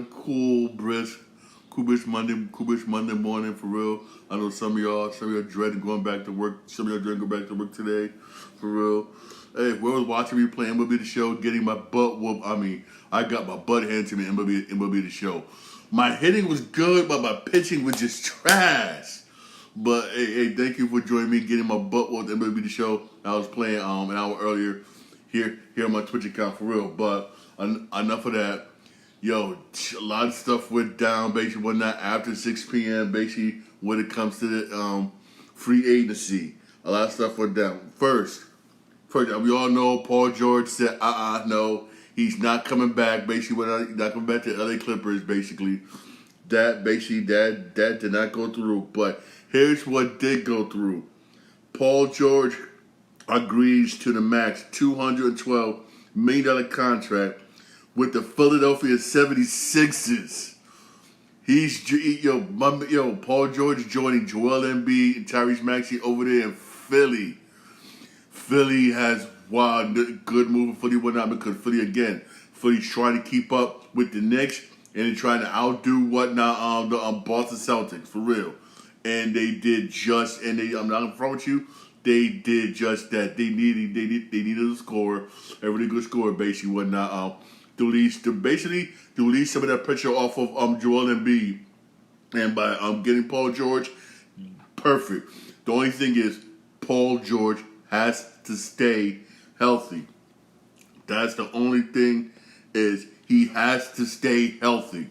cool brisk Monday morning for real. I know some of y'all dreading going back to work. Some of y'all dreading going back to work today, for real. Hey, whoever was watching me playing MLB The Show, getting my butt whooped. I got my butt handed to me in MLB The Show. My hitting was good, but my pitching was just trash. But hey, thank you for joining me, getting my butt whooped in MLB The Show. I was playing an hour earlier here on my Twitch account for real. But enough of that. Yo, a lot of stuff went down basically whatnot after 6 p.m. basically when it comes to the free agency. A lot of stuff went down. First, we all know Paul George said, no, he's not coming back. Basically, not coming back to LA Clippers. Basically, that did not go through. But here's what did go through. Paul George agrees to the max $212 million contract with the Philadelphia 76ers. Paul George joining Joel Embiid and Tyrese Maxey over there in Philly. Philly has good move for Philly whatnot because Philly's trying to keep up with the Knicks and they're trying to outdo the Boston Celtics for real. And they did I'm not gonna front with you. They did just that. They needed a scorer, a really good scorer, basically whatnot. To release some of that pressure off of Joel Embiid, and by getting Paul George, perfect. The only thing is Paul George has to stay healthy. That's the only thing, is he has to stay healthy.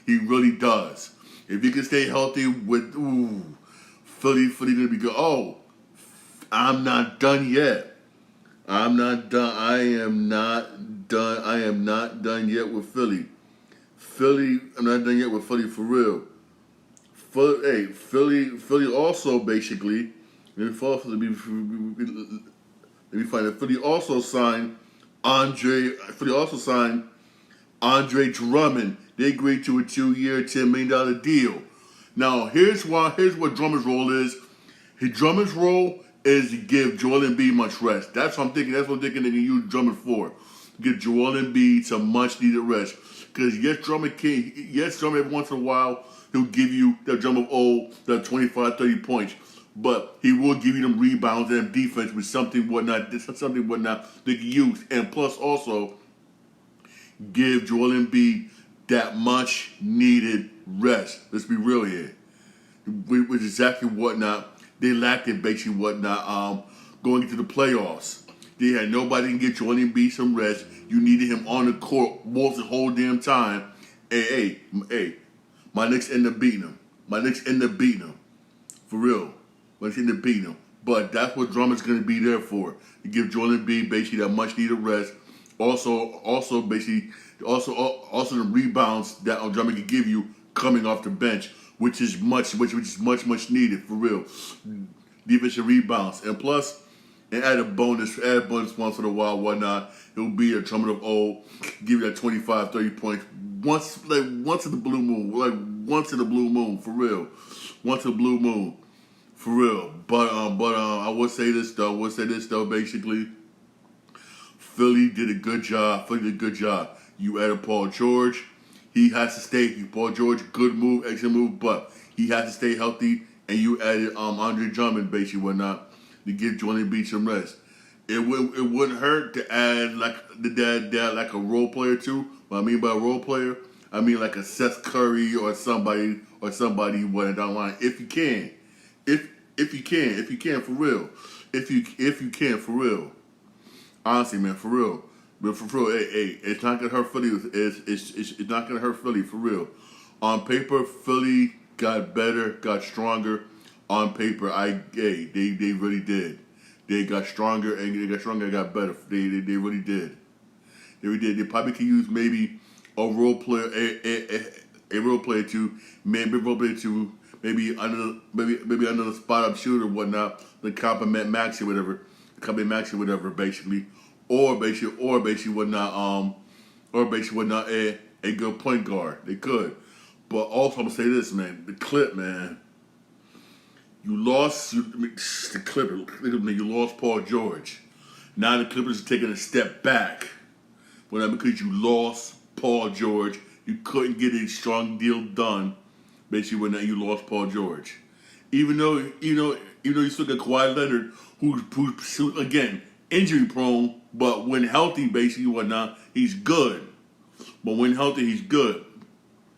He really does. If he can stay healthy with Philly gonna be good. Oh, I'm not done yet. I'm not done. I am not done yet with Philly. I'm not done yet with Philly for real. Philly also basically. Let me find it. Philly also signed Andre Drummond. They agreed to a 2-year, $10 million deal. Now here's what Drummond's role is. Drummond's role is to give Joel Embiid much rest. That's what I'm thinking. That's what I'm thinking they can use Drummond for. Give Joel Embiid some much needed rest. Because Drummond every once in a while he'll give you that Drummond that 25, 30 points. But he will give you them rebounds and defense with something whatnot they can use. And plus also give Joel Embiid that much needed rest. Let's be real here. Which is exactly whatnot. They lacked it basically whatnot going into the playoffs. They had nobody can get Joel Embiid some rest. You needed him on the court most the whole damn time. Hey, my Knicks end up beating him. For real. My Knicks end up beating him. But that's what Drummond's going to be there for. To give Joel Embiid basically that much needed rest. Also the rebounds that Drummond can give you coming off the bench. Which is much needed for real. Defensive rebounds, and plus, and add a bonus once in a while, whatnot. It'll be a Drummond of old, give you that 25, 30 points once in the blue moon, for real. Once in the blue moon, for real. But I would say this though. Basically, Philly did a good job. You added Paul George. He has to stay. Paul George, good move, excellent move, but he has to stay healthy. And you added Andre Drummond, basically whatnot, to give Joel Embiid some rest. It wouldn't hurt to add like a role player too. What I mean by a role player, I mean like a Seth Curry or somebody down the line. If you can for real. If you can for real. Honestly, man, for real. But for real, hey, it's not gonna hurt Philly. It's not gonna hurt Philly for real. On paper, Philly got better, got stronger. On paper, they really did. They got stronger and got better. They really did. They really did. They probably could use maybe a role player, a role player to maybe under the spot up shooter or whatnot to complement Maxey, whatever, basically. Or basically would not a good point guard. They could. But also I'm gonna say this, man, the Clip, man. You lost the Clippers. You lost Paul George. Now the Clippers are taking a step back. Because you lost Paul George you couldn't get a strong deal done. Basically, when you lost Paul George, even though you still got Kawhi Leonard, who's again injury prone, but when healthy, basically whatnot, he's good. But when healthy, he's good.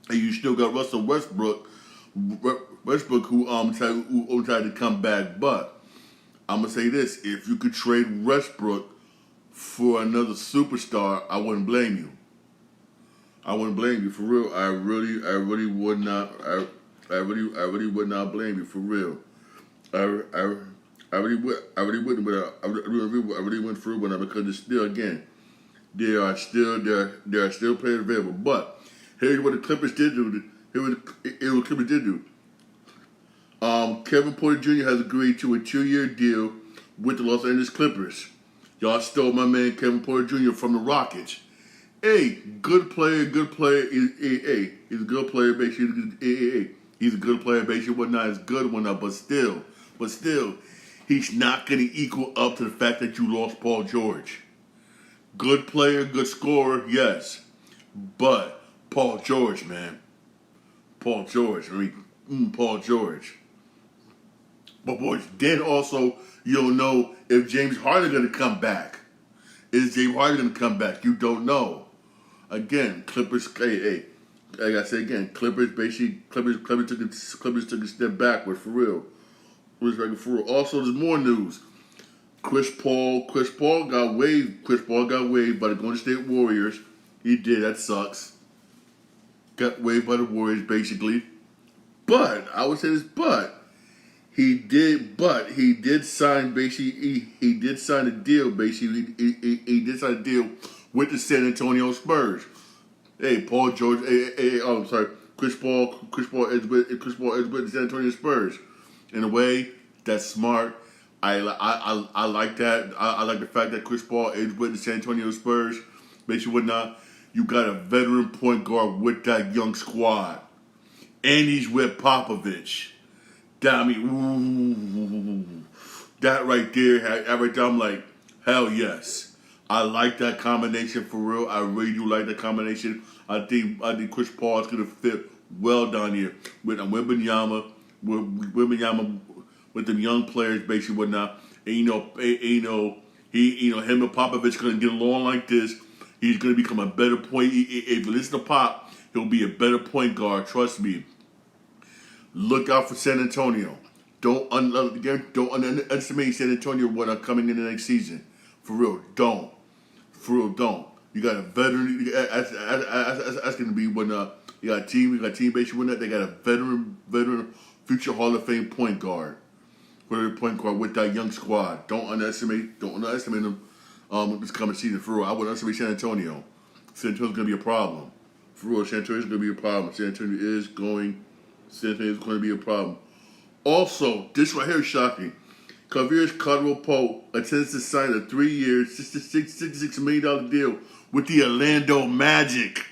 And you still got Russell Westbrook, who tried to come back. But I'm gonna say this: if you could trade Westbrook for another superstar, I wouldn't blame you. I wouldn't blame you for real. I really would not. I really would not blame you for real. I really wouldn't. But I really went through with it because it's still again. There are still players available. But here's what the Clippers did do. Here's what the Clippers did do. Kevin Porter Jr. has agreed to a 2-year deal with the Los Angeles Clippers. Y'all stole my man Kevin Porter Jr. from the Rockets. Hey, good player. He's a good player, basically. He's a good player, basically. Whatnot is good, whatnot, but still, he's not going to equal up to the fact that you lost Paul George. Good player, good scorer, yes, but Paul George, man. Paul George. But boys, then also you don't know if James Harden going to come back. Is James Harden going to come back? You don't know. Again, Clippers. Hey, like I say again, Clippers took a step backward for real. Also, there's more news. Chris Paul got waived by the Golden State Warriors. He did. That sucks. Got waived by the Warriors, basically. But I would say this. He did sign. Basically, he did sign a deal. Basically, he did sign a deal with the San Antonio Spurs. Hey, Paul George. I'm sorry. Chris Paul is with the San Antonio Spurs. In a way, that's smart. I like that. I like the fact that Chris Paul is with the San Antonio Spurs. Basically, whatnot. You got a veteran point guard with that young squad, and he's with Popovich. That that right there, I'm like, hell yes. I like that combination for real. I really do like that combination. I think Chris Paul is gonna fit well down here with Wembanyama, with them young players, basically whatnot. And him and Popovich gonna get along like this. He's gonna become a better point. If you listen to Pop, he'll be a better point guard. Trust me. Look out for San Antonio. Don't underestimate San Antonio when I'm coming in the next season. For real, don't. You got a veteran. That's going to be when you got a team basically when they got a veteran, future Hall of Fame point guard. With that young squad. Don't underestimate them. This coming season for real. I wouldn't underestimate San Antonio. San Antonio's going to be a problem. For real, San Antonio's going to be a problem. San Antonio is going to be a problem. Also, this right here is shocking. Kavir Caldwell-Pope intends to sign a 3-year, $66 million deal with the Orlando Magic.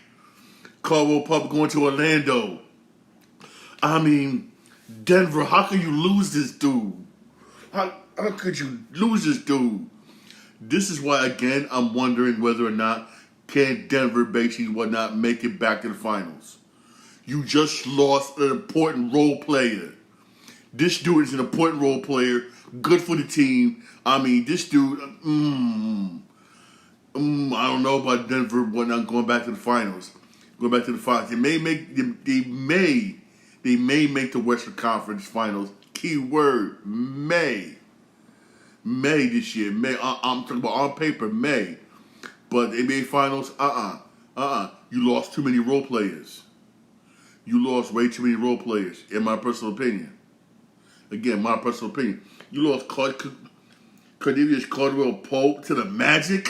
Caldwell-Pope going to Orlando. I mean, Denver, how can you lose this dude? How could you lose this dude? This is why, again, I'm wondering whether or not can Denver basically whatnot make it back to the finals. You just lost an important role player. This dude is an important role player, good for the team. I mean, this dude, I don't know about Denver whatnot going back to the finals. They may make the Western Conference Finals. Key word, may. May this year. May. I'm talking about on paper, May. But NBA Finals, you lost too many role players. You lost way too many role players, in my personal opinion. Again, my personal opinion. You lost Kavir Caldwell-Pope to the Magic,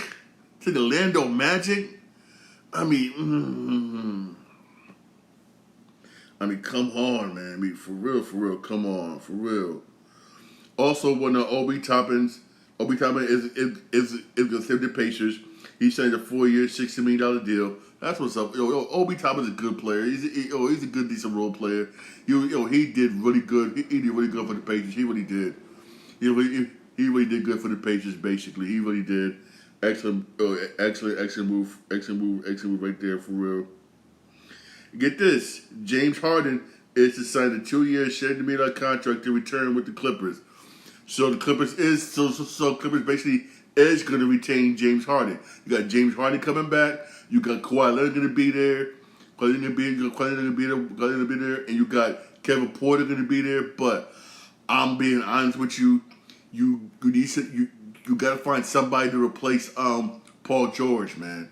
to the Orlando Magic. I mean, come on, man. I mean, for real, come on, for real. Also, when Obi Toppin is going to save the Pacers. He signed a 4-year, $60 million deal. That's what's up. Obi Toppin's a good player. He's a good, decent role player. He did really good. He did really good for the Pacers. He really did. He really did good for the Pacers. Basically, he really did. Excellent move right there for real. Get this, James Harden is to sign a 2-year, $70 million contract to return with the Clippers. So the Clippers Clippers basically is going to retain James Harden. You got James Harden coming back. You got Kawhi Leonard going to be there. Kawhi Leonard going to be there, and you got Kevin Porter going to be there. But I'm being honest with you. You got to find somebody to replace Paul George, man.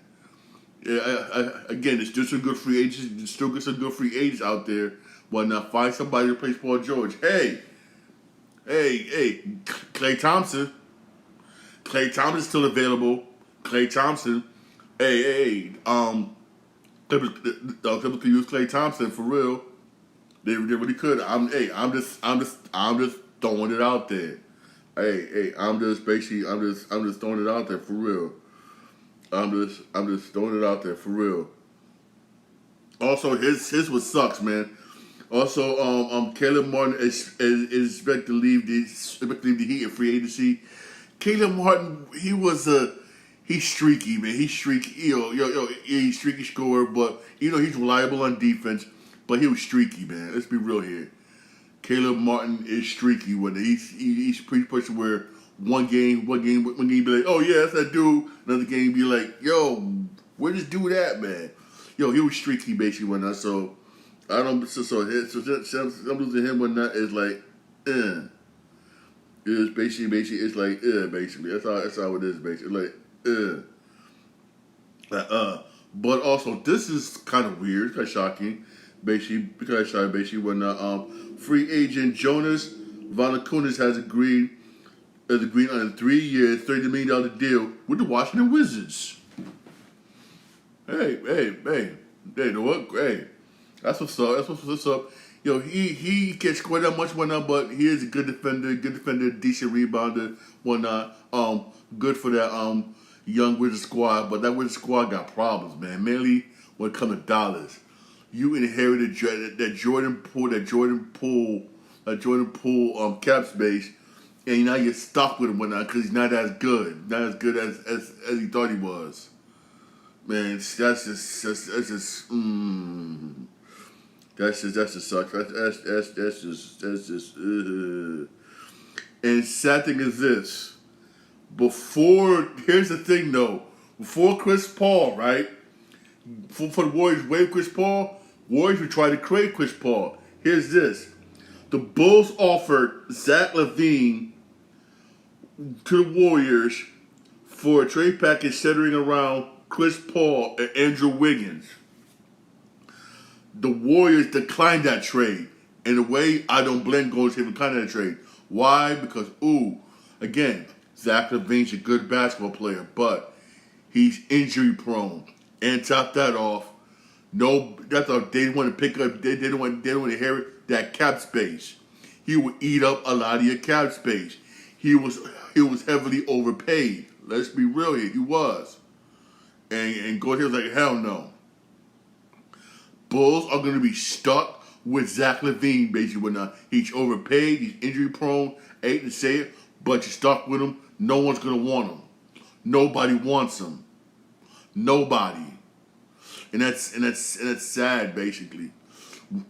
Again, there's still some good free agents. There's still some good free agents out there. Why not find somebody to replace Paul George? Hey, Klay Thompson. Klay Thompson's still available. Klay Thompson. Clippers could use Klay Thompson for real. They really could. I'm just throwing it out there. I'm just throwing it out there for real. I'm just throwing it out there for real. Also, his what sucks, man. Also, Caleb Martin is expected to leave the Heat in free agency. Caleb Martin, he's streaky, man. He's streaky, he's streaky scorer, but he's reliable on defense. But he was streaky, man. Let's be real here. Caleb Martin is streaky with it. He's pretty much where one game be like, oh yeah, that's that dude. Another game be like, yo, where this dude at, man? Yo, he was streaky basically when I so I'm losing him when that is like, It's basically it's like basically that's how it is basically But also this is kind of weird, kind of shocking, basically when free agent Jonas Valanciunas has agreed on a 3-year, $30 million deal with the Washington Wizards. Hey, you know what? Hey, that's what's up. Yo, he gets scored that much whatnot, but he is a good defender, decent rebounder, whatnot. Good for that young Wizards squad, but that Wizards squad got problems, man. Mainly when it comes to dollars. You inherited that Jordan Poole cap space, and now you're stuck with him whatnot because he's not as good as he thought he was. Man, that just sucks. That's just. And sad thing is this. Here's the thing though. Before Chris Paul, right? For the Warriors waive Chris Paul, Warriors would try to trade Chris Paul. Here's this. The Bulls offered Zach LaVine to the Warriors for a trade package centering around Chris Paul and Andrew Wiggins. The Warriors declined that trade. In a way, I don't blame Golden State for declining that trade. Why? Because, again, Zach LaVine's a good basketball player, but he's injury prone. And top that off, that's all they didn't want to pick up. They didn't want to inherit that cap space. He would eat up a lot of your cap space. He was heavily overpaid. Let's be real here. He was. And Golden State was like, hell no. Bulls are going to be stuck with Zach LaVine, basically. He's overpaid, he's injury prone. I hate to say it, but you're stuck with him. No one's going to want him. Nobody wants him. Nobody. And that's sad, basically.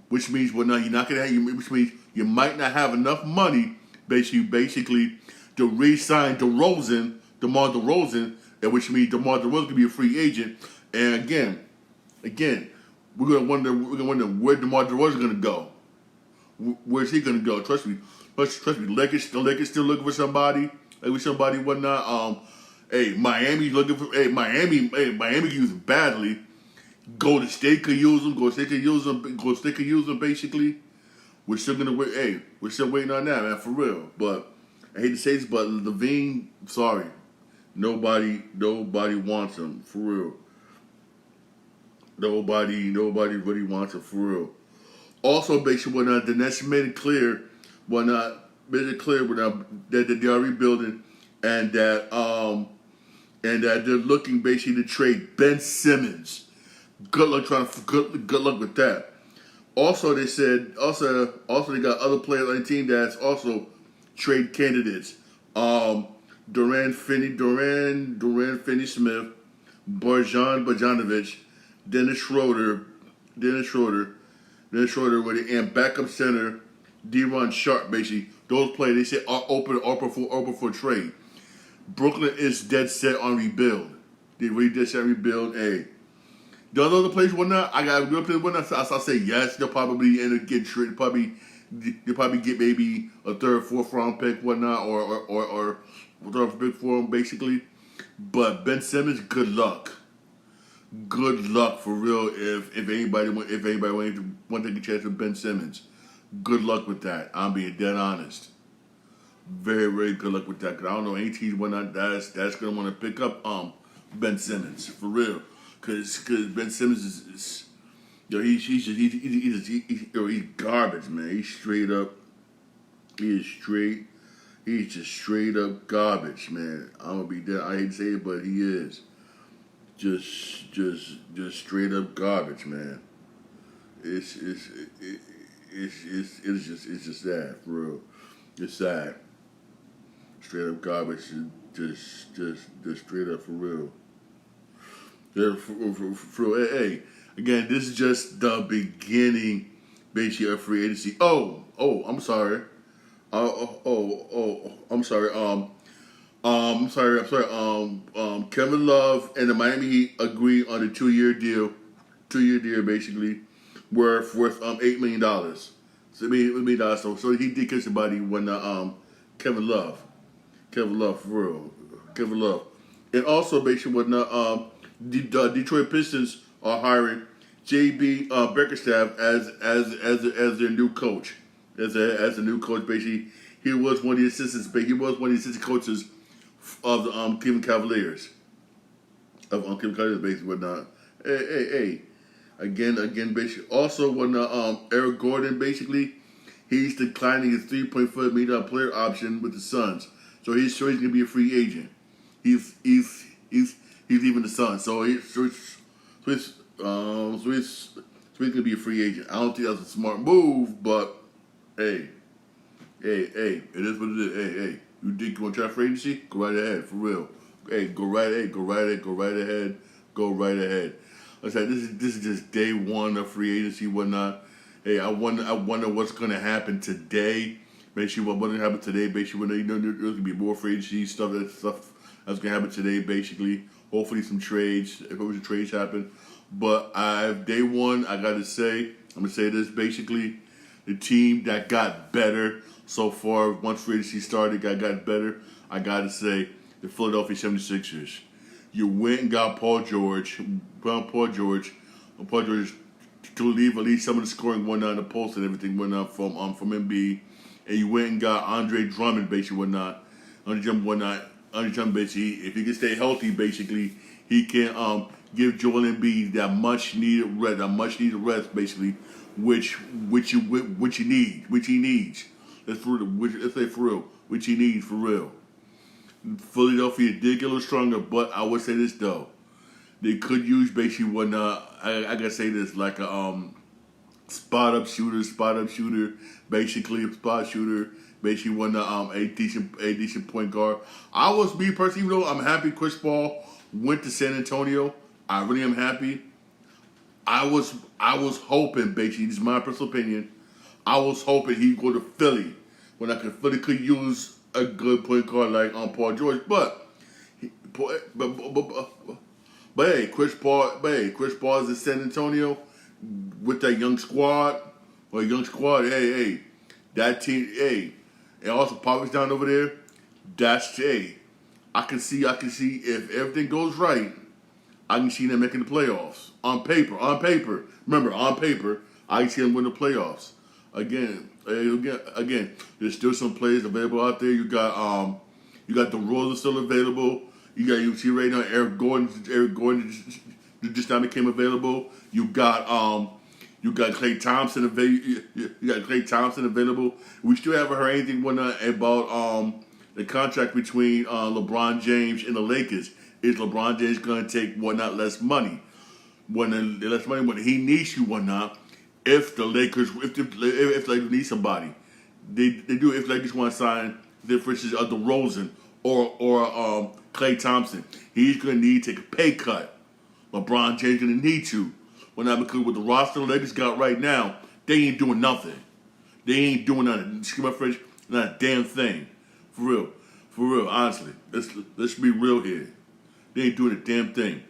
Which means you're not going to have. Which means you might not have enough money, basically, to re-sign DeMar DeRozan, which means DeMar DeRozan could be a free agent. And again, we're gonna wonder where DeMar DeRozan gonna go. Where's he gonna go? Trust me. The Lakers still looking for somebody. Whatnot. Miami's looking for. Miami could use him badly. Golden State could use him. Golden State could use him. Basically, we're still gonna wait. We're still waiting on that, man, for real. But I hate to say this, but LaVine, sorry, nobody wants him for real. Nobody really wants it for real. Also, basically, the Nets made it clear, that they are rebuilding, and that they're looking basically to trade Ben Simmons. Good luck with that. Also, they said they got other players on the team that's also trade candidates. Duran Finney-Smith, Bojan Bogdanovic, Dennis Schroeder, Dennis Schroeder, and backup center D-Ron Sharp. Basically, those players they said are open for trade. Brooklyn is dead set on rebuild. They really dead set on rebuild. Hey, the other players whatnot, I got good players whatnot. So I say yes, they'll probably end up getting traded. They'll probably get maybe a third, fourth round pick whatnot, or third pick for them basically. But Ben Simmons, good luck. Good luck for real. If anybody want to take a chance with Ben Simmons, good luck with that. I'm being dead honest. Very, very good luck with that. Cause I don't know any teams whatnot that's gonna want to pick up Ben Simmons for real. Cause Ben Simmons is he's garbage, man. He's straight up. He's just straight up garbage, man. I'm gonna be dead. I hate to say it, but he is. Just straight up garbage, man. It's just sad, for real. It's sad. Straight up garbage, just straight up for real. Yeah, for real. Hey, again, this is just the beginning, basically, of free agency. I'm sorry. I'm sorry. I'm sorry. Kevin Love and the Miami Heat agreed on a 2-year deal. 2-year deal, basically, worth $8 million. So $8 million. So he did catch somebody when Kevin Love, for real, Kevin Love, and also basically when the Detroit Pistons are hiring JB Bickerstaff as their new coach, as a new coach. Basically, he was one of the assistants. He was one of the assistant coaches of the Cleveland Cavaliers. Of Cleveland Cavaliers, basically, whatnot. Hey. Again, basically. Also, when Eric Gordon, basically, he's declining his $3.5 million player option with the Suns. So he's going to be a free agent. He's leaving the Suns. So he's going to be a free agent. I don't think that's a smart move, but hey, it is what it is. Hey. You think you want to try free agency? Go right ahead, for real. Hey, go right ahead. Like I said, this is just day one of free agency, whatnot. Hey, I wonder what's gonna happen today. Basically, what's gonna happen today? Basically, when there's gonna be more free agency stuff that's gonna happen today. Basically, hopefully some trades. If some trades happen, but day one, I gotta say, I'm gonna say this. Basically, the team that got better so far, once free agency started, got better. I gotta say, the Philadelphia 76ers. You went and got Paul George to leave at least some of the scoring went on the post and everything went on from Embiid, and you went and got Andre Drummond, basically whatnot. Andre Drummond, basically, if he can stay healthy, basically, he can give Joel Embiid that much needed rest, basically, which he needs. Let's say for real, which he needs for real. Philadelphia did get a little stronger, but I would say this though, they could use basically I gotta say this, like a spot up shooter, basically when a decent point guard. Me personally, even though I'm happy Chris Paul went to San Antonio, I really am happy. I was hoping, basically, this is my personal opinion, I was hoping he'd go to Philly when Philly could use a good point guard like Paul George, but hey, Chris Paul is in San Antonio with that young squad. Hey, that team, and also Popovich down over there. I can see if everything goes right, I can see them making the playoffs on paper. Remember, on paper, I can see them win the playoffs. Again, there's still some players available out there. You got DeRozan still available. You see right now Eric Gordon just now became available. You got Klay Thompson available. We still haven't heard anything about the contract between LeBron James and the Lakers. Is LeBron James going to take less money? When he needs you, whatnot. If the Lakers need somebody, they do. If Lakers want to sign, for instance, DeRozan or Klay Thompson, he's going to need to take a pay cut. LeBron James going to need to. Whatnot, because with the roster they just got right now, they ain't doing nothing. They ain't doing nothing. Excuse my French, not a damn thing. For real. For real, honestly. Let's be real here. They ain't doing a damn thing.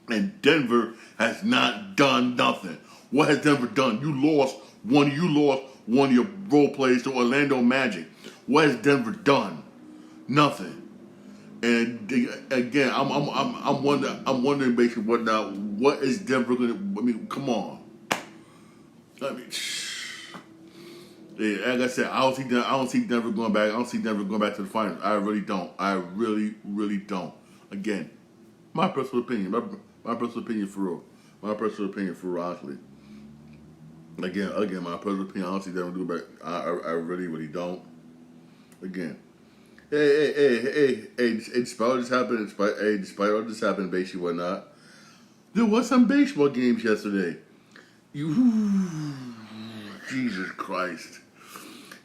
And Denver has not done nothing. What has Denver done? You lost one of your role players to Orlando Magic. What has Denver done? Nothing. And again, I'm wondering basically what is Denver gonna? I mean, come on. I mean, yeah, like I said, I don't see Denver going back. I don't see Denver going back to the finals. I really don't. I really, really don't. Again, my personal opinion. My personal opinion for real. My personal opinion for real, honestly. Again, my personal opinion. I don't see Denver going back. I really, really don't. Again. Hey, despite all this happening, despite all this happening, basically whatnot, there was some baseball games yesterday. Jesus Christ.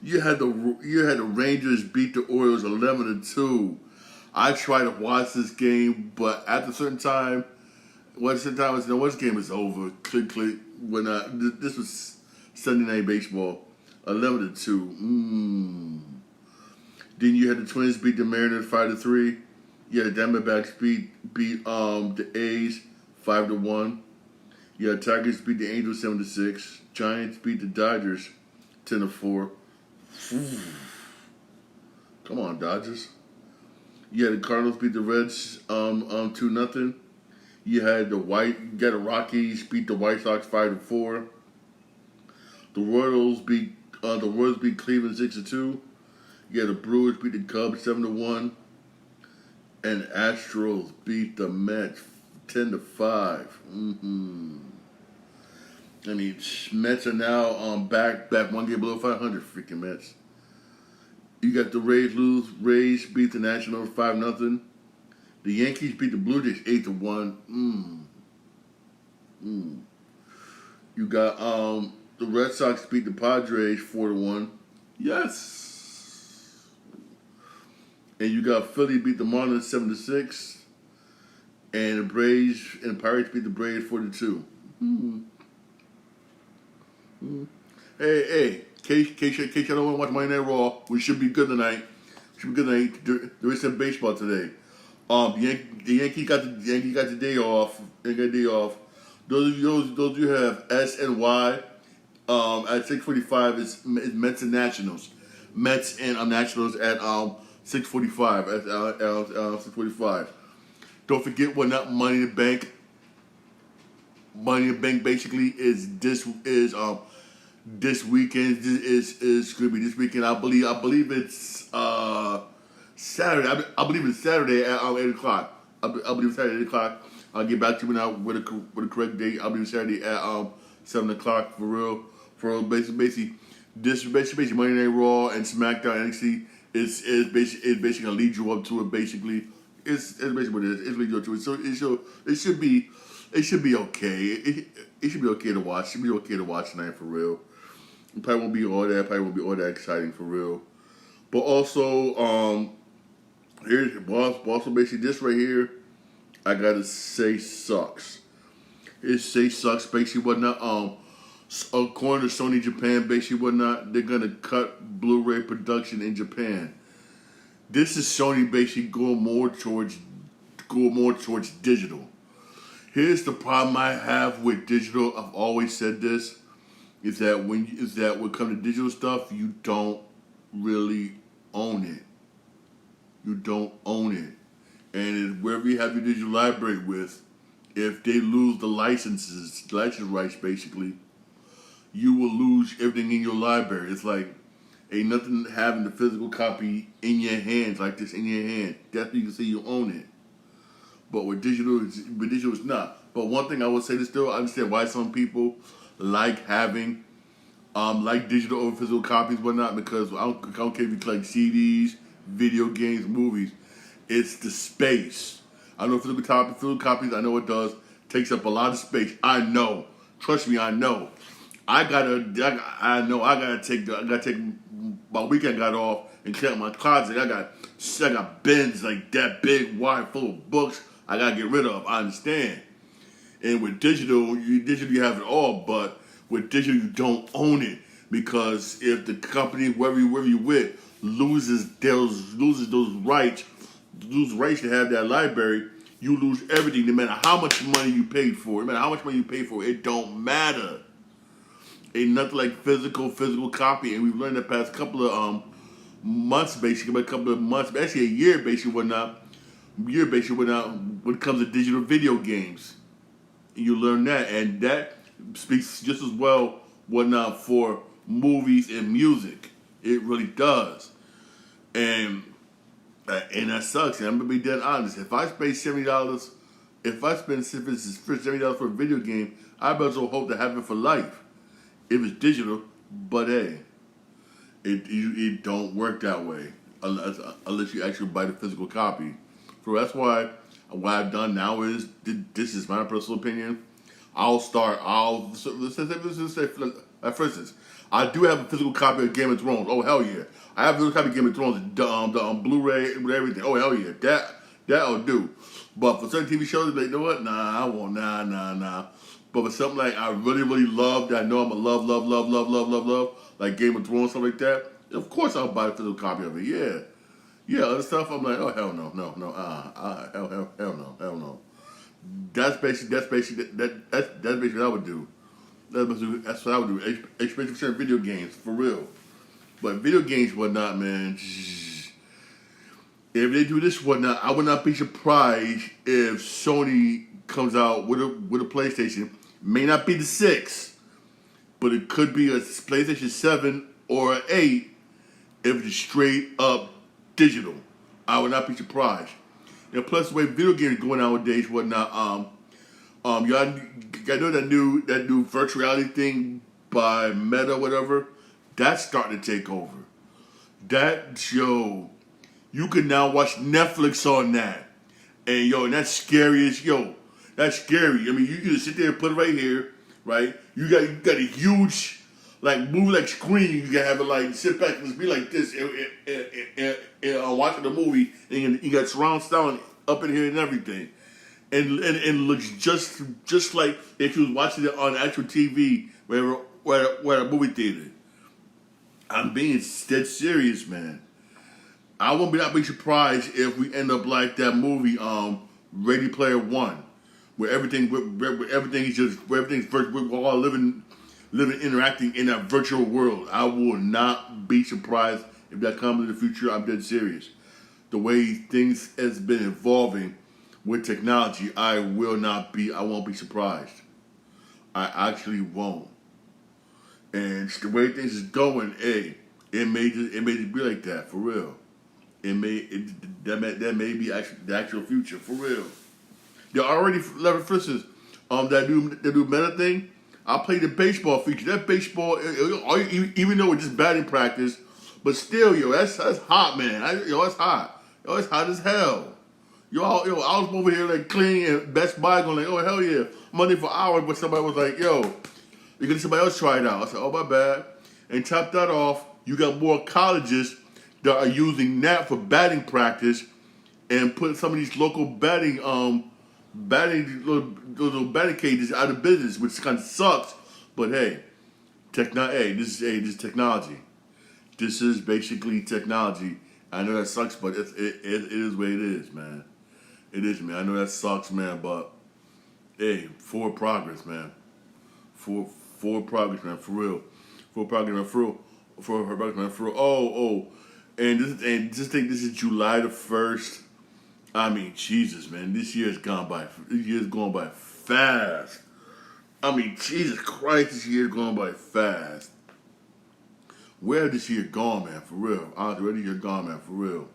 You had the Rangers beat the Orioles 11-2. I tried to watch this game, but at a certain time, once the game is over, click. When this was Sunday Night Baseball, 11-2. Then you had the Twins beat the Mariners 5-3. You had the Diamondbacks beat the A's 5-1. You had Tigers beat the Angels 7-6. Giants beat the Dodgers 10-4. Come on, Dodgers. You had the Cardinals beat the Reds 2-0. You had the Rockies beat the White Sox 5-4. The Royals beat Cleveland 6-2. You had the Brewers beat the Cubs 7-1. And Astros beat the Mets 10-5. I mean, Mets are now back one game below 500. Freaking Mets. You got the Rays beat the Nationals 5-0. The Yankees beat the Blue Jays 8-1. You got the Red Sox beat the Padres 4-1. Yes. And you got Philly beat the Marlins 7-6. And the Braves and Pirates beat the Braves 4-2. Hey, in case you don't want to watch Monday Night Raw, we should be good tonight. There is some baseball today. The Yankees got the day off. They got the day off. Those of you who have S and Y, at 6:45 is Mets and Nationals. Mets and Nationals at 6:45 at 6:45. Don't forget Money in the Bank. Money in the Bank basically is this weekend. Is going to be this weekend. I believe it's Saturday. I believe it's Saturday at 8:00. I believe it's Saturday at 8:00. I'll get back to you now with the correct date. I believe it's Saturday at 7:00 for real. Basically Monday Night Raw and SmackDown NXT is basically gonna lead you up to it. Basically, it's basically what it is. It's lead you up to it. So it should be okay. It should be okay to watch. It should be okay to watch tonight for real. It probably won't be all that exciting for real. But also, here's also basically this right here. I gotta say sucks. It sucks basically whatnot. According to Sony Japan, basically whatnot, they're gonna cut Blu-ray production in Japan. This is Sony basically going more towards digital. Here's the problem I have with digital. I've always said this: is that when it comes to digital stuff, you don't really own it. You don't own it, and wherever you have your digital library with, if they lose the license rights, basically, you will lose everything in your library. It's like ain't nothing having the physical copy in your hands like this in your hand. That's how you can say you own it. But with digital, it's not. But one thing I would say this still, I understand why some people like having like digital over physical copies, whatnot, because I don't care if you collect CDs, video games, movies. It's the space. I know physical copies, I know it does. Takes up a lot of space. I know. Trust me, I know. I gotta take my weekend got off and clear out my closet. I got bins like that big, wide, full of books I gotta get rid of. I understand. And with digital, you have it all, but with digital you don't own it, because if the company wherever you with loses those rights, to have that library, you lose everything. No matter how much money you paid for it, no matter how much money you paid for it, it don't matter. Ain't nothing like physical copy, and we've learned the past couple of months, basically, actually a year, basically, when it comes to digital video games. You learn that, and that speaks just as well whatnot for movies and music. It really does, and that sucks. And I'm gonna be dead honest. If I spend $70, $70 for a video game, I better well hope to have it for life. If it's digital, but hey, it don't work that way unless you actually buy the physical copy. So that's why what I've done now is, this is my personal opinion. For instance, I do have a physical copy of Game of Thrones. Oh hell yeah! I have a physical copy of Game of Thrones, the Blu-ray with everything. Oh hell yeah, that'll do. But for certain TV shows, like, you know what? Nah, I won't. Nah. But for something like I really love, that I know I'm a love, like Game of Thrones, something like that, of course I'll buy a physical copy of it. Yeah. Other stuff, I'm like, oh hell no, hell no. That's basically what I would do. That's what I would do. Especially for certain video games, for real. But video games, whatnot, man. If they do this, whatnot, I would not be surprised if Sony comes out with a PlayStation. May not be the 6, but it could be a PlayStation 7 or an 8 if it's straight up digital. I would not be surprised. And plus, the way video games are going nowadays, whatnot, y'all know that new virtual reality thing by Meta, whatever, that's starting to take over. You can now watch Netflix on that. And that's scary as that's scary. I mean, you just sit there and put it right here, right? You got a huge, like, movie screen. You can have it like sit back and just be like this and watching the movie, and you got surround sound up in here and everything, and it looks just like if you was watching it on actual TV, where a movie theater. I'm being dead serious, man. I won't not be surprised if we end up like that movie, Ready Player One, where everything's virtual. We're all living, interacting in that virtual world. I will not be surprised if that comes in the future. I'm dead serious. The way things has been evolving with technology, I won't be surprised. I actually won't. And the way things is going, it may just be like that, for real. That may be actually the actual future, for real. They're already, for instance, that new Meta thing. I played the baseball feature. That baseball, even though it's just batting practice, but still, that's hot, man. It's hot. It's hot as hell. I was over here like cleaning at Best Buy, going like, oh hell yeah, Monday for hours. But somebody was like, yo, you gonna somebody else try it out? I said, oh my bad. And top that off, you got more colleges that are using that for batting practice, and put some of these local little batting cages out of business, which kind of sucks. But hey, this is technology. This is basically technology. I know that sucks, but it is what it is, man. It is, man. I know that sucks, man, but hey, forward progress, man. Forward progress, man, for real. Forward progress, man, for real. Forward progress, man, for real. And just think this is July the 1st. I mean, Jesus, man, this year's gone by. This year's going by fast. I mean, Jesus Christ, this year's going by fast. Where this year gone, man, for real. Honestly, where this year gone, man, for real.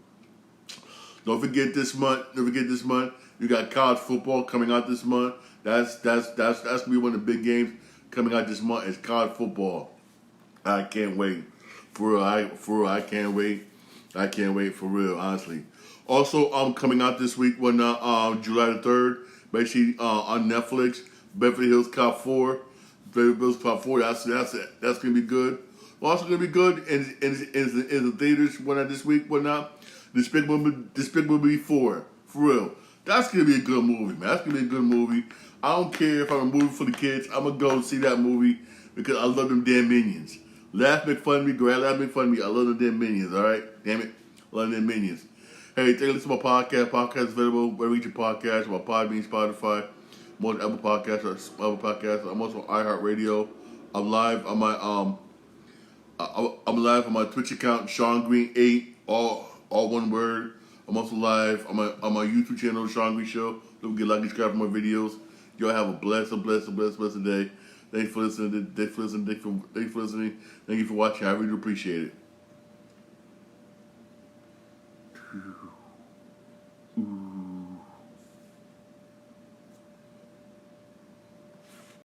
Don't forget this month. You got college football coming out this month. That's gonna be one of the big games coming out this month. It's college football. I can't wait. For real, I can't wait. I can't wait, for real, honestly. Also, coming out this week, July the 3rd, basically on Netflix, Beverly Hills Cop 4. Beverly Hills Cop 4. That's gonna be good. Also gonna be good in the theaters this week, Despicable Me 4, for real. That's gonna be a good movie, man. That's gonna be a good movie. I don't care if I'm a movie for the kids. I'm gonna go see that movie because I love them damn Minions. Laugh, make fun of me, go ahead, laugh, make fun of me. I love them damn Minions, alright? Damn it. I love them Minions. Hey, thank you for listening to my podcast. Podcast is available wherever you get your podcast, my Podbean, Spotify, most Apple Podcasts, or Apple Podcasts. I'm also on iHeartRadio. I'm live on my I'm live on my Twitch account, Sean Green 8, all one word. I'm also live on my YouTube channel, Sean Green Show. Don't forget to like and subscribe for more videos. Y'all have a blessed day. Thanks for listening. Thank you for watching. I really appreciate it.